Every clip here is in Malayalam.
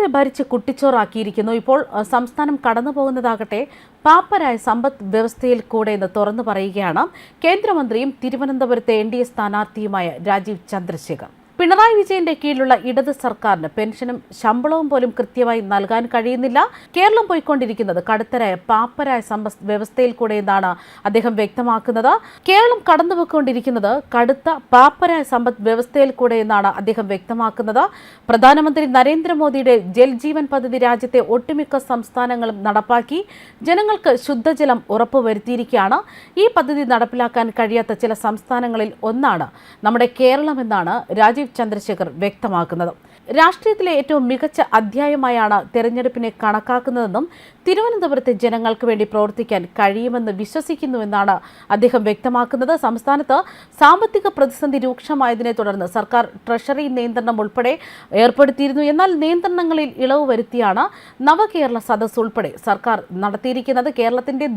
കേരളത്തെ ഭരിച്ച് കുട്ടിച്ചോറാക്കിയിരിക്കുന്നു. ഇപ്പോൾ സംസ്ഥാനം കടന്നുപോകുന്നതാകട്ടെ പാപ്പരായ സമ്പദ് വ്യവസ്ഥയിൽ കൂടെ എന്ന് തുറന്നു പറയുകയാണ് കേന്ദ്രമന്ത്രിയും തിരുവനന്തപുരത്തെ NDA സ്ഥാനാർത്ഥിയുമായ രാജീവ് ചന്ദ്രശേഖർ. പിണറായി വിജയന്റെ കീഴിലുള്ള ഇടത് സർക്കാരിന് പെൻഷനും ശമ്പളവും പോലും കൃത്യമായി നൽകാൻ കഴിയുന്നില്ല. കേരളം പോയിക്കൊണ്ടിരിക്കുന്നത് കടുത്തരായ പാപ്പരായ സമ്പദ് വ്യവസ്ഥയിൽ കൂടെ എന്നാണ് അദ്ദേഹം വ്യക്തമാക്കുന്നത്. കേരളം കടന്നുപോയിക്കൊണ്ടിരിക്കുന്നത് കടുത്ത പാപ്പരായ സമ്പദ് വ്യവസ്ഥയിൽ കൂടെ എന്നാണ് അദ്ദേഹം വ്യക്തമാക്കുന്നത്. പ്രധാനമന്ത്രി നരേന്ദ്രമോദിയുടെ ജൽജീവൻ പദ്ധതി രാജ്യത്തെ ഒട്ടുമിക്ക സംസ്ഥാനങ്ങളും നടപ്പാക്കി ജനങ്ങൾക്ക് ശുദ്ധജലം ഉറപ്പുവരുത്തിയിരിക്കുകയാണ്. ഈ പദ്ധതി നടപ്പിലാക്കാൻ കഴിയാത്ത ചില സംസ്ഥാനങ്ങളിൽ ഒന്നാണ് നമ്മുടെ കേരളം എന്നാണ് രാജീവ് ചന്ദ്രശേഖർ വ്യക്തമാക്കുന്നത്. രാഷ്ട്രീയത്തിലെ ഏറ്റവും മികച്ച അധ്യായമായാണ് തെരഞ്ഞെടുപ്പിനെ കണക്കാക്കുന്നതെന്നും തിരുവനന്തപുരത്തെ ജനങ്ങൾക്ക് വേണ്ടി പ്രവർത്തിക്കാൻ കഴിയുമെന്ന് വിശ്വസിക്കുന്നുവെന്നാണ് അദ്ദേഹം വ്യക്തമാക്കുന്നത്. സംസ്ഥാനത്ത് സാമ്പത്തിക പ്രതിസന്ധി രൂക്ഷമായതിനെ തുടർന്ന് സർക്കാർ ട്രഷറി നിയന്ത്രണം ഉൾപ്പെടെ ഏർപ്പെടുത്തിയിരുന്നു. എന്നാൽ നിയന്ത്രണങ്ങളിൽ ഇളവ് വരുത്തിയാണ് നവകേരള സദസ് ഉൾപ്പെടെ സർക്കാർ നടത്തിയിരിക്കുന്നത്. കേരളത്തിന്റെ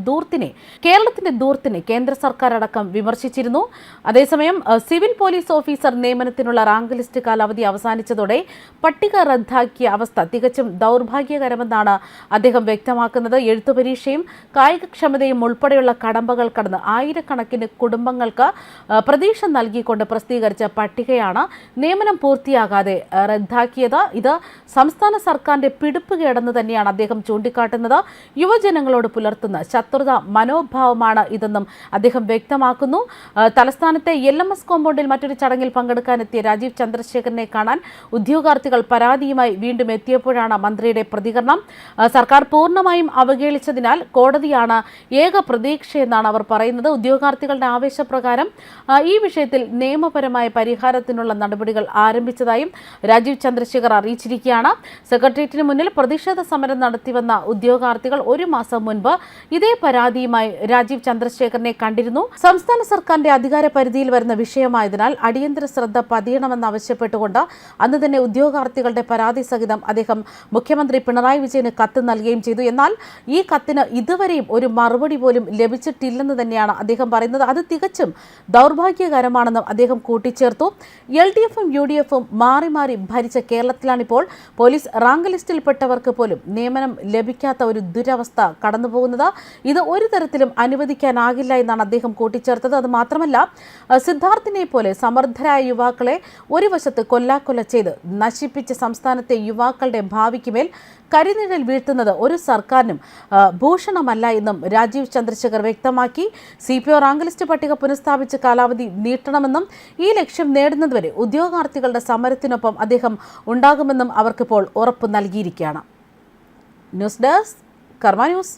ദൂർത്തിനെ കേന്ദ്ര സർക്കാർ അടക്കം വിമർശിച്ചിരുന്നു. അതേസമയം സിവിൽ പോലീസ് ഓഫീസർ നിയമനത്തിനുള്ള റാങ്ക് ലിസ്റ്റ് കാലാവധി അവസാനിച്ചതോടെ പട്ടിക റദ്ദാക്കിയ അവസ്ഥ തികച്ചും ദൗർഭാഗ്യകരമെന്നാണ് അദ്ദേഹം വ്യക്തമാക്കുന്നത്. എഴുത്തുപരീക്ഷയും കായികക്ഷമതയും ഉൾപ്പെടെയുള്ള കടമ്പകൾ കടന്ന് ആയിരക്കണക്കിന് കുടുംബങ്ങൾക്ക് പ്രതീക്ഷ നൽകിക്കൊണ്ട് പ്രസിദ്ധീകരിച്ച പട്ടികയാണ് നിയമനം പൂർത്തിയാകാതെ റദ്ദാക്കിയത്. ഇത് സംസ്ഥാന സർക്കാരിന്റെ പിടിപ്പുകേടെന്ന് തന്നെയാണ് അദ്ദേഹം ചൂണ്ടിക്കാട്ടുന്നത്. യുവജനങ്ങളോട് പുലർത്തുന്ന ശത്രുത മനോഭാവമാണ് ഇതെന്നും അദ്ദേഹം വ്യക്തമാക്കുന്നു. തലസ്ഥാനത്തെ LMS കോമ്പൗണ്ടിൽ മറ്റൊരു ചടങ്ങിൽ പങ്കെടുക്കാനെത്തിയ രാജീവ് ചന്ദ്രശേഖരനെ കാണാൻ ഉദ്യോഗാർത്ഥികൾ പരാതിയുമായി വീണ്ടും എത്തിയപ്പോഴാണ് മന്ത്രിയുടെ പ്രതികരണം. സർക്കാർ പൂർണ്ണമായും അവഹേളിച്ചതിനാൽ കോടതിയാണ് ഏക പ്രതീക്ഷയെന്നാണ് അവർ പറയുന്നത്. ഉദ്യോഗാർത്ഥികളുടെ ആവേശപ്രകാരം ഈ വിഷയത്തിൽ നിയമപരമായ പരിഹാരത്തിനുള്ള നടപടികൾ ആരംഭിച്ചതായും രാജീവ് ചന്ദ്രശേഖർ അറിയിച്ചിരിക്കുകയാണ്. സെക്രട്ടേറിയറ്റിന് മുന്നിൽ പ്രതിഷേധ സമരം നടത്തിവന്ന ഉദ്യോഗാർത്ഥികൾ ഒരു മാസം മുൻപ് ഇതേ പരാതിയുമായി രാജീവ് ചന്ദ്രശേഖരനെ കണ്ടിരുന്നു. സംസ്ഥാന സർക്കാരിന്റെ അധികാര പരിധിയിൽ വരുന്ന വിഷയമായതിനാൽ അടിയന്തര ശ്രദ്ധ പതിയണമെന്നാവശ്യപ്പെട്ടുകൊണ്ട് അന്ന് തന്നെ ഉദ്യോഗാർത്ഥികളുടെ പരാതി സഹിതം അദ്ദേഹം മുഖ്യമന്ത്രി പിണറായി വിജയന് കത്ത് നൽകുകയും ചെയ്തു. എന്നാൽ ഈ കത്തിന് ഇതുവരെയും ഒരു മറുപടി പോലും ലഭിച്ചിട്ടില്ലെന്ന് തന്നെയാണ് അദ്ദേഹം പറയുന്നത്. അത് തികച്ചും ദൗർഭാഗ്യകരമാണെന്നും അദ്ദേഹം കൂട്ടിച്ചേർത്തു. LDFും UDFും മാറി മാറി ഭരിച്ച കേരളത്തിലാണിപ്പോൾ പോലീസ് റാങ്ക് ലിസ്റ്റിൽപ്പെട്ടവർക്ക് പോലും നിയമനം ലഭിക്കാത്ത ഒരു ദുരവസ്ഥ കടന്നുപോകുന്നത്. ഇത് ഒരു തരത്തിലും അനുവദിക്കാനാകില്ല എന്നാണ് അദ്ദേഹം കൂട്ടിച്ചേർത്തത്. അത് മാത്രമല്ല, സിദ്ധാർത്ഥിനെ പോലെ സമർത്ഥരായ യുവാക്കളെ ഒരു വശത്ത് കൊല്ലാക്കൊല ചെയ്ത് നശിപ്പിച്ച സംസ്ഥാനത്തെ യുവാക്കളുടെ ഭാവിക്ക് മേൽ കരിനിഴൽ വീഴ്ത്തുന്നത് ഒരു സർക്കാരിനും ഭൂഷണമല്ല എന്നും രാജീവ് ചന്ദ്രശേഖർ വ്യക്തമാക്കി. CPO റാങ്ക് ലിസ്റ്റ് പട്ടിക പുനഃസ്ഥാപിച്ച് കാലാവധി നീട്ടണമെന്നും ഈ ലക്ഷ്യം നേടുന്നതുവരെ ഉദ്യോഗാർത്ഥികളുടെ സമരത്തിനൊപ്പം അദ്ദേഹം ഉണ്ടാകുമെന്നും അവർക്കിപ്പോൾ ഉറപ്പ് നൽകിയിരിക്കുകയാണ്. ന്യൂസ് ഡെസ്ക് കർമ്മ ന്യൂസ്.